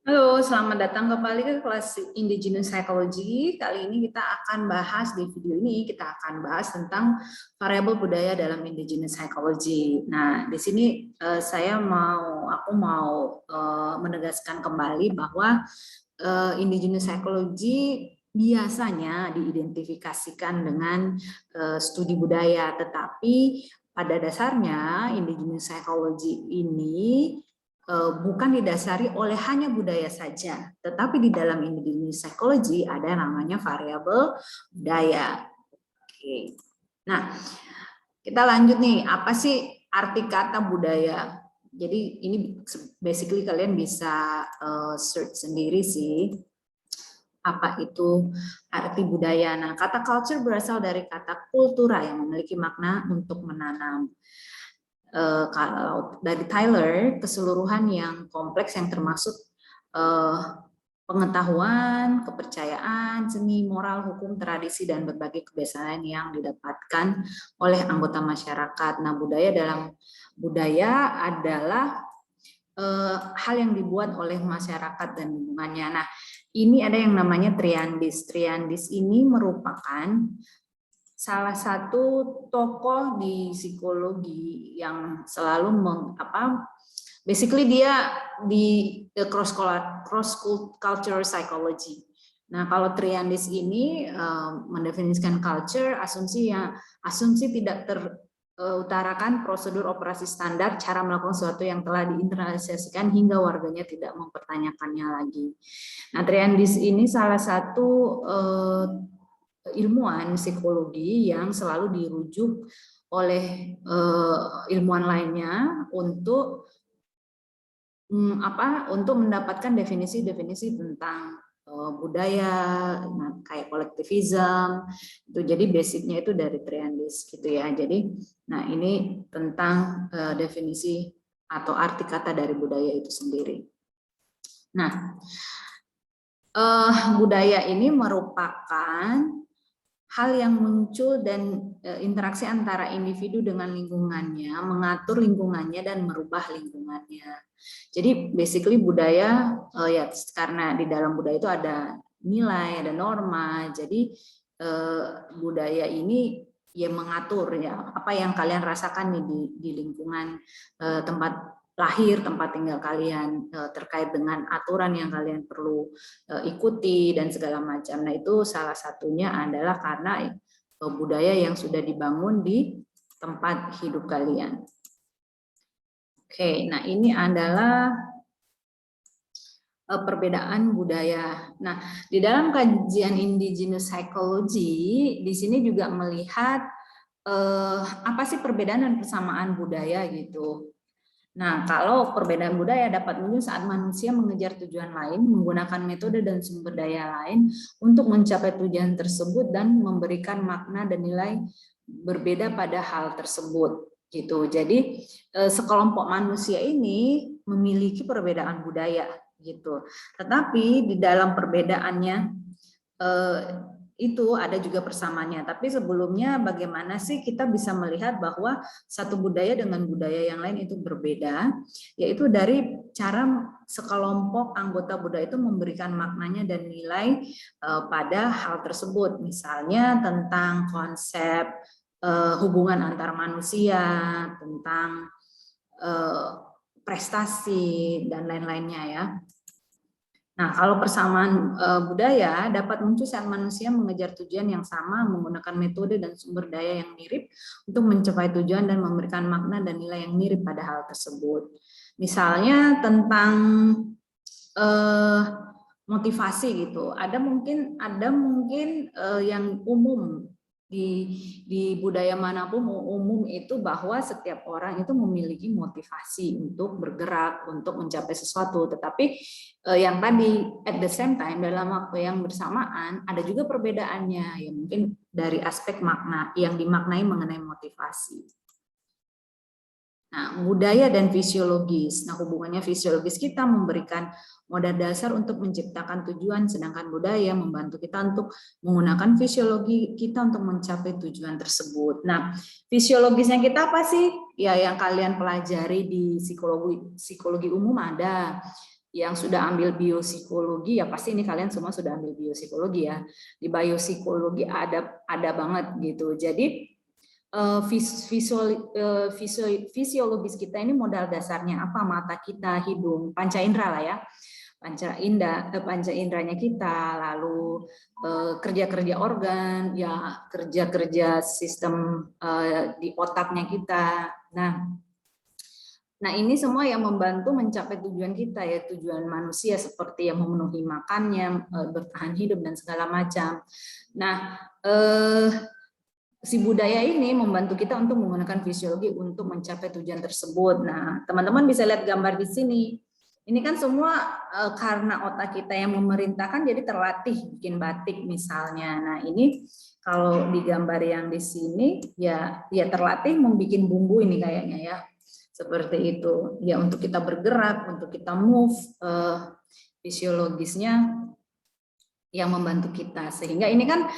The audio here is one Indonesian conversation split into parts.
Halo, selamat datang kembali ke kelas Indigenous Psychology. Kali ini kita akan bahas, di video ini kita akan bahas tentang variabel budaya dalam Indigenous Psychology. Nah, di sini aku mau menegaskan kembali bahwa Indigenous Psychology biasanya diidentifikasikan dengan studi budaya, tetapi pada dasarnya Indigenous Psychology ini bukan didasari oleh hanya budaya saja, tetapi di dalam Indigenous Psychology ada namanya variabel budaya. Oke. Nah, kita lanjut nih, apa sih arti kata budaya? Jadi ini basically kalian bisa search sendiri sih, apa itu arti budaya. Nah, kata culture berasal dari kata kultura yang memiliki makna untuk menanam. Kalau dari Tyler, keseluruhan yang kompleks yang termasuk pengetahuan, kepercayaan, seni, moral, hukum, tradisi, dan berbagai kebiasaan yang didapatkan oleh anggota masyarakat. Nah, budaya adalah hal yang dibuat oleh masyarakat dan lingkungannya. Nah, ini ada yang namanya triandis. Triandis ini merupakan salah satu tokoh di psikologi yang selalu basically dia di cross culture psychology. Nah, kalau Triandis ini mendefinisikan culture, asumsi tidak terutarakan prosedur operasi standar, cara melakukan sesuatu yang telah diinternalisasikan hingga warganya tidak mempertanyakannya lagi. Nah, Triandis ini salah satu ilmuwan psikologi yang selalu dirujuk oleh ilmuwan lainnya untuk mendapatkan definisi-definisi tentang budaya, nah, kayak kolektivisme itu. Jadi basicnya itu dari Triandis gitu ya. Jadi nah ini tentang definisi atau arti kata dari budaya itu sendiri. Nah, budaya ini merupakan hal yang muncul dan interaksi antara individu dengan lingkungannya, mengatur lingkungannya dan merubah lingkungannya. Jadi basically budaya ya, karena di dalam budaya itu ada nilai, ada norma. Jadi budaya ini ya mengatur ya apa yang kalian rasakan nih di lingkungan tempat lahir, tempat tinggal kalian, terkait dengan aturan yang kalian perlu ikuti dan segala macam. Nah, itu salah satunya adalah karena budaya yang sudah dibangun di tempat hidup kalian. Oke, nah ini adalah perbedaan budaya. Nah, di dalam kajian Indigenous Psychology, di sini juga melihat apa sih perbedaan dan persamaan budaya gitu. Nah, kalau perbedaan budaya dapat muncul saat manusia mengejar tujuan lain, menggunakan metode dan sumber daya lain untuk mencapai tujuan tersebut dan memberikan makna dan nilai berbeda pada hal tersebut. Gitu. Jadi sekelompok manusia ini memiliki perbedaan budaya, gitu. Tetapi di dalam perbedaannya itu ada juga persamaannya. Tapi sebelumnya bagaimana sih kita bisa melihat bahwa satu budaya dengan budaya yang lain itu berbeda, yaitu dari cara sekelompok anggota budaya itu memberikan maknanya dan nilai pada hal tersebut. Misalnya tentang konsep hubungan antar manusia, tentang prestasi dan lain-lainnya ya. Nah, kalau persamaan budaya dapat muncul saat manusia mengejar tujuan yang sama menggunakan metode dan sumber daya yang mirip untuk mencapai tujuan dan memberikan makna dan nilai yang mirip pada hal tersebut. Misalnya tentang motivasi gitu. Ada mungkin yang umum di budaya manapun umum itu bahwa setiap orang itu memiliki motivasi untuk bergerak, untuk mencapai sesuatu. Tetapi yang tadi at the same time dalam waktu yang bersamaan ada juga perbedaannya, ya mungkin dari aspek makna yang dimaknai mengenai motivasi. Nah, budaya dan fisiologis. Nah, hubungannya fisiologis kita memberikan modal dasar untuk menciptakan tujuan, sedangkan budaya membantu kita untuk menggunakan fisiologi kita untuk mencapai tujuan tersebut. Nah, fisiologisnya kita apa sih? Ya, yang kalian pelajari di psikologi umum ada. yang sudah ambil biopsikologi ya pasti ini kalian semua sudah ambil biopsikologi ya. Di biopsikologi ada banget gitu. Jadi fisiologis kita ini modal dasarnya apa? Mata kita, hidung, panca indera lah ya. Panca inderanya kita, lalu kerja-kerja organ, ya kerja-kerja sistem di otaknya kita. Nah, ini semua yang membantu mencapai tujuan kita, ya tujuan manusia seperti yang memenuhi makannya, bertahan hidup dan segala macam. Nah, si budaya ini membantu kita untuk menggunakan fisiologi untuk mencapai tujuan tersebut. Nah, teman-teman bisa lihat gambar di sini. Ini kan semua karena otak kita yang memerintahkan, jadi terlatih bikin batik misalnya. Nah, ini kalau di gambar yang di sini ya terlatih membuat bumbu ini kayaknya ya. Seperti itu. Ya untuk kita bergerak, untuk kita move, fisiologisnya yang membantu kita. Sehingga ini kan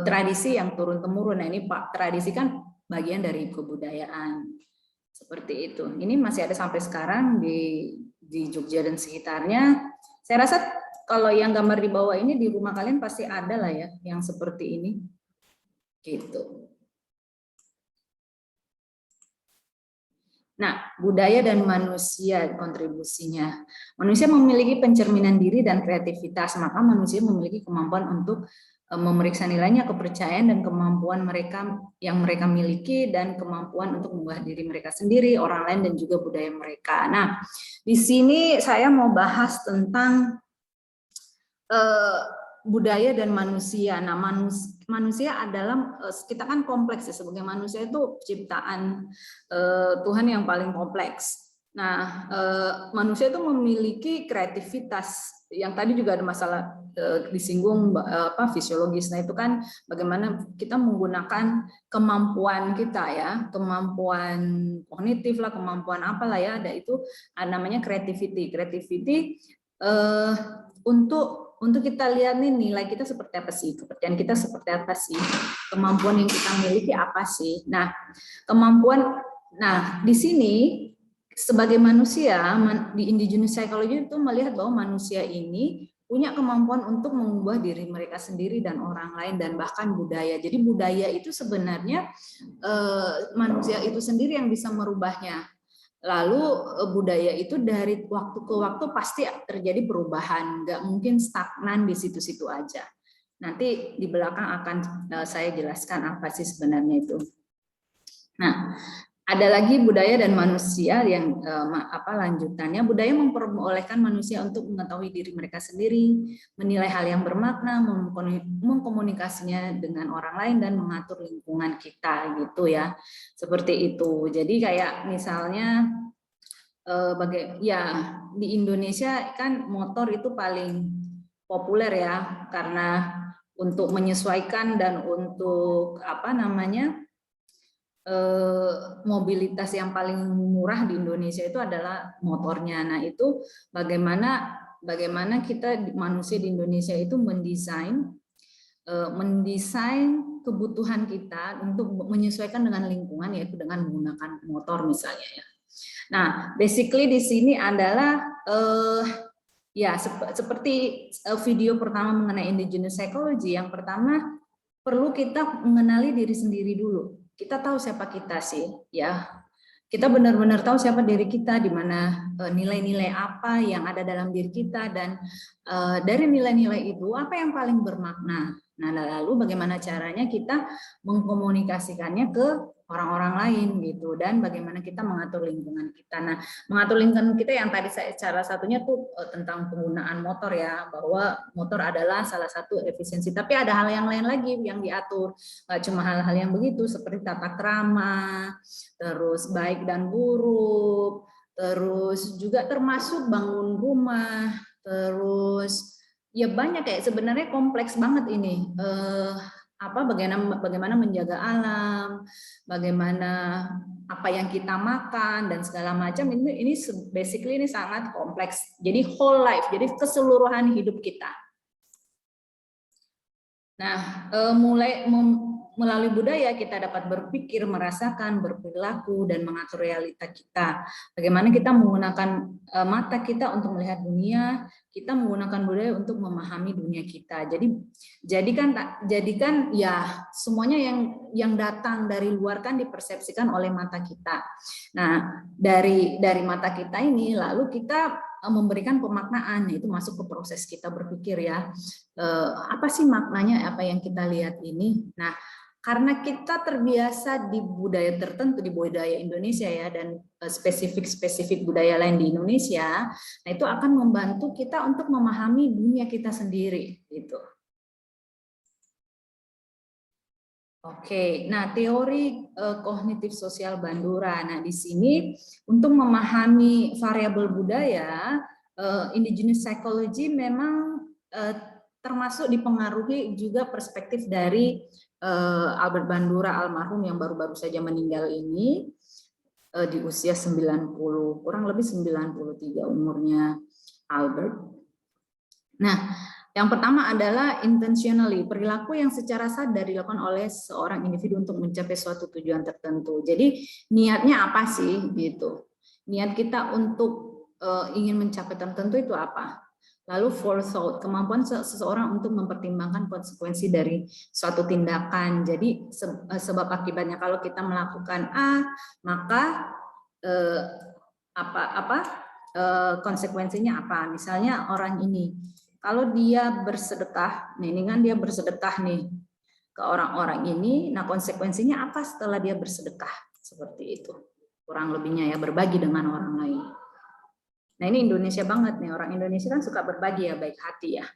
tradisi yang turun-temurun. Nah, ini Pak, tradisi kan bagian dari kebudayaan. Seperti itu. Ini masih ada sampai sekarang di Jogja dan sekitarnya. Saya rasa kalau yang gambar di bawah ini di rumah kalian pasti ada lah ya yang seperti ini. Gitu. Nah, budaya dan manusia kontribusinya. Manusia memiliki pencerminan diri dan kreativitas, maka manusia memiliki kemampuan untuk memeriksa nilainya, kepercayaan dan kemampuan mereka yang mereka miliki, dan kemampuan untuk mengubah diri mereka sendiri, orang lain, dan juga budaya mereka. Nah, di sini saya mau bahas tentang budaya dan manusia. Nah, manusia adalah, kita kan kompleks ya, sebagai manusia itu ciptaan Tuhan yang paling kompleks. Nah, manusia itu memiliki kreativitas. Yang tadi juga ada masalah disinggung fisiologis. Nah, itu kan bagaimana kita menggunakan kemampuan kita ya, kemampuan kognitif lah, kemampuan apalah ya, ada itu namanya creativity. Creativity untuk kita lihat nih nilai kita seperti apa sih, kepercayaan kita seperti apa sih, kemampuan yang kita miliki apa sih. Nah, di sini sebagai manusia di indigenous psychology itu melihat bahwa manusia ini punya kemampuan untuk mengubah diri mereka sendiri dan orang lain dan bahkan budaya. Jadi budaya itu sebenarnya manusia itu sendiri yang bisa merubahnya. Lalu budaya itu dari waktu ke waktu pasti terjadi perubahan, nggak mungkin stagnan di situ-situ aja. Nanti di belakang akan saya jelaskan apa sih sebenarnya itu. Nah, ada lagi budaya dan manusia yang lanjutannya. Budaya memperbolehkan manusia untuk mengetahui diri mereka sendiri, menilai hal yang bermakna, mengkomunikasinya dengan orang lain, dan mengatur lingkungan kita gitu ya. Seperti itu. Jadi kayak misalnya di Indonesia kan motor itu paling populer ya, karena untuk menyesuaikan dan untuk mobilitas yang paling murah di Indonesia itu adalah motornya. Nah, itu bagaimana kita manusia di Indonesia itu mendesain kebutuhan kita untuk menyesuaikan dengan lingkungan, yaitu dengan menggunakan motor misalnya ya. Nah, basically di sini adalah seperti video pertama mengenai indigenous psychology. Yang pertama perlu kita mengenali diri sendiri dulu. Kita tahu siapa kita sih, ya. Kita benar-benar tahu siapa diri kita, di mana nilai-nilai apa yang ada dalam diri kita, dan dari nilai-nilai itu apa yang paling bermakna. Nah, lalu bagaimana caranya kita mengkomunikasikannya ke orang-orang lain gitu, dan bagaimana kita mengatur lingkungan kita. Nah, mengatur lingkungan kita yang tadi cara satunya tuh tentang penggunaan motor ya, bahwa motor adalah salah satu efisiensi, tapi ada hal yang lain lagi yang diatur, nggak cuma hal-hal yang begitu seperti tata krama, terus baik dan buruk, terus juga termasuk bangun rumah, terus ya banyak kayak sebenarnya kompleks banget ini. Bagaimana menjaga alam, bagaimana apa yang kita makan dan segala macam, ini basically ini sangat kompleks. Jadi whole life, jadi keseluruhan hidup kita. Nah, melalui budaya kita dapat berpikir, merasakan, berperilaku, dan mengatur realita kita. Bagaimana kita menggunakan mata kita untuk melihat dunia, kita menggunakan budaya untuk memahami dunia kita. Jadikan ya semuanya yang datang dari luar kan dipersepsikan oleh mata kita. Nah, dari mata kita ini lalu kita memberikan pemaknaan, itu masuk ke proses kita berpikir ya. Apa sih maknanya apa yang kita lihat ini? Nah, karena kita terbiasa di budaya tertentu, di budaya Indonesia ya, dan spesifik budaya lain di Indonesia, nah itu akan membantu kita untuk memahami dunia kita sendiri, gitu. Oke, nah teori kognitif sosial Bandura. Nah di sini untuk memahami variabel budaya, indigenous psychology memang termasuk dipengaruhi juga perspektif dari Albert Bandura almarhum yang baru-baru saja meninggal ini di usia 90, kurang lebih 93 umurnya Albert. Nah, yang pertama adalah intentionally, perilaku yang secara sadar dilakukan oleh seorang individu untuk mencapai suatu tujuan tertentu. Jadi niatnya apa sih gitu? Niat kita untuk ingin mencapai tertentu itu apa? Lalu forethought, kemampuan seseorang untuk mempertimbangkan konsekuensi dari suatu tindakan. Jadi sebab akibatnya kalau kita melakukan A, maka konsekuensinya apa? Misalnya orang ini, kalau dia bersedekah, nih ini kan dia bersedekah nih ke orang-orang ini, nah konsekuensinya apa setelah dia bersedekah? Seperti itu. Kurang lebihnya ya, berbagi dengan orang lain. Nah ini Indonesia banget nih, orang Indonesia kan suka berbagi ya, baik hati ya.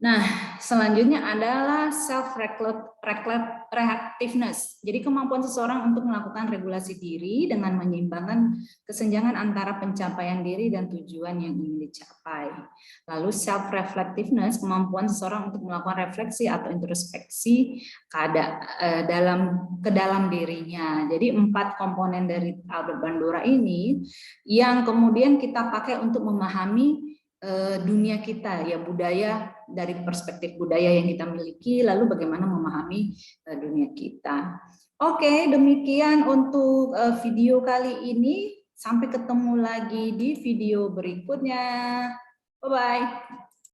Nah, selanjutnya adalah self-reactiveness. Jadi kemampuan seseorang untuk melakukan regulasi diri dengan menyeimbangkan kesenjangan antara pencapaian diri dan tujuan yang ingin dicapai. Lalu self-reflectiveness, kemampuan seseorang untuk melakukan refleksi atau introspeksi ke dalam dirinya. Jadi 4 komponen dari Albert Bandura ini yang kemudian kita pakai untuk memahami dunia kita ya, budaya dari perspektif budaya yang kita miliki, lalu bagaimana memahami dunia kita. Oke, demikian untuk video kali ini. Sampai ketemu lagi di video berikutnya. Bye bye.